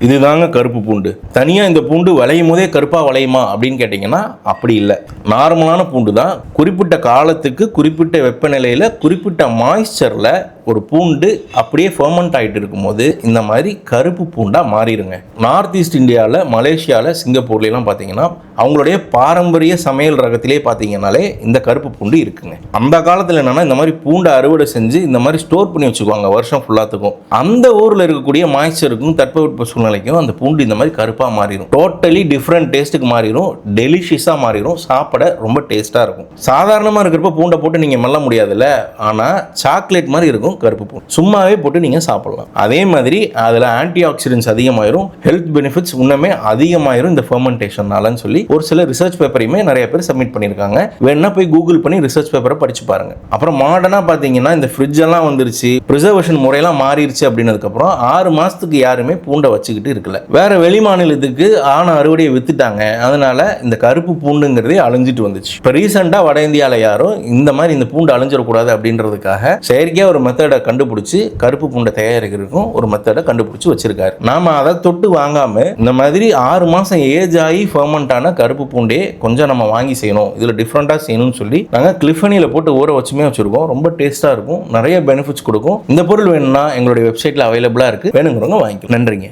இதுதாங்க கருப்பு பூண்டு. தனியாக இந்த பூண்டு விளையும் போதே கருப்பாக விளையுமா அப்படின்னு கேட்டிங்கன்னா அப்படி இல்லை. நார்மலான பூண்டு தான். குறிப்பிட்ட காலத்துக்கு குறிப்பிட்ட வெப்பநிலையில் குறிப்பிட்ட மாய்ஸ்சரில் ஒரு பூண்டு அப்படியே ஃபெர்மெண்ட் ஆகிட்டு இருக்கும்போது இந்த மாதிரி கருப்பு பூண்டாக மாறிடுங்க. நார்த் ஈஸ்ட் இந்தியாவில், மலேசியாவில், சிங்கப்பூர்லாம் பார்த்தீங்கன்னா அவங்களுடைய பாரம்பரிய சமையல் ரகத்திலே பார்த்தீங்கன்னாலே இந்த கருப்பு பூண்டு இருக்குங்க. அந்த காலத்தில் என்னென்னா இந்த மாதிரி பூண்டை அறுவடை செஞ்சு இந்த மாதிரி ஸ்டோர் பண்ணி வச்சுக்குவாங்க வருஷம் ஃபுல்லாத்துக்கும். அந்த ஊரில் இருக்கக்கூடிய மாய்ச்சருக்கும் தட்பவெட்ப சூழ்நிலைக்கும் அந்த பூண்டு இந்த மாதிரி கருப்பாக மாறிடும். டோட்டலி டிஃப்ரெண்ட் டேஸ்ட்டுக்கு மாறிடும். டெலிஷியஸாக மாறிடும். சாப்பிட ரொம்ப டேஸ்ட்டாக இருக்கும். சாதாரணமாக இருக்கிறப்ப பூண்டை போட்டு நீங்கள் மெல்ல முடியாதுல்ல, ஆனால் சாக்லேட் மாதிரி இருக்கும் கருப்பு பூண்டு. சும்மாவே போட்டு நீங்கள் சாப்பிடலாம். அதே மாதிரி அதில் ஆன்டி ஆக்சிடென்ட்ஸ் அதிகமாயிரும். ஹெல்த் பெனிஃபிட்ஸ் இன்னுமே அதிகமாயிரும் இந்த ஃபெர்மெண்டேஷன்னாலன்னு சொல்லி ஒரு சில ரிசர்ச் பேப்பரையுமே நிறைய பேர் சப்மிட் பண்ணியிருக்காங்க. வேணா போய் கூகுள் பண்ணி ரிசர்ச் பேப்பரை படிச்சு பாருங்க. அப்புறம் மாடர்னாக பார்த்தீங்கன்னா இந்த ஃப்ரிட்ஜ் எல்லாம் வந்துருச்சு, ப்ரிசர்வேஷன் முறையெல்லாம் மாறிடுச்சு அப்படின்னதுக்கப்புறம் 6 மாதத்துக்கு யாருமே பூண்டை வச்சுக்கிட்டு இருக்கல. வேற வெளி மாநிலத்துக்கு ஆன அறுவடையை வித்துட்டாங்க. அதனால இந்த கருப்பு பூண்டுங்கிறதே அழிஞ்சிட்டு வந்துச்சு. இப்போ ரீசெண்டாக வட இந்தியாவில் யாரும் இந்த மாதிரி இந்த பூண்டு அழிஞ்சிடக்கூடாது அப்படின்றதுக்காக செயற்கையாக ஒரு மெத்தடை கண்டுபிடிச்சி கருப்பு பூண்டை தயாரிக்கிறதுக்கும் ஒரு மெத்தடை கண்டுபிடிச்சி வச்சிருக்காரு. நாம அதை தொட்டு வாங்காம இந்த மாதிரி 6 மாதம் ஏஜ் ஆகி ஃபெர்மெண்ட் ஆன கருப்பு பூண்டே கொஞ்சம் நம்ம வாங்கி செய்யணும், இதில் டிஃப்ரெண்ட்டாக செய்யணும்னு சொல்லி நாங்கள் கிளிஃபனியில் போட்டு ஊற வச்சுமே வச்சுருக்கோம். ரொம்ப டேஸ்ட்டாக இருக்கும், நிறைய பெனிஃபிட்ஸ் கொடுக்கும். இந்த பொருள் வேணும்னா எங்களுடைய வெப்சைட்டில் அவைலபிளாக இருக்குது. வேணுங்கிறவங்க வாங்கிக்கலாம். நன்றிங்க.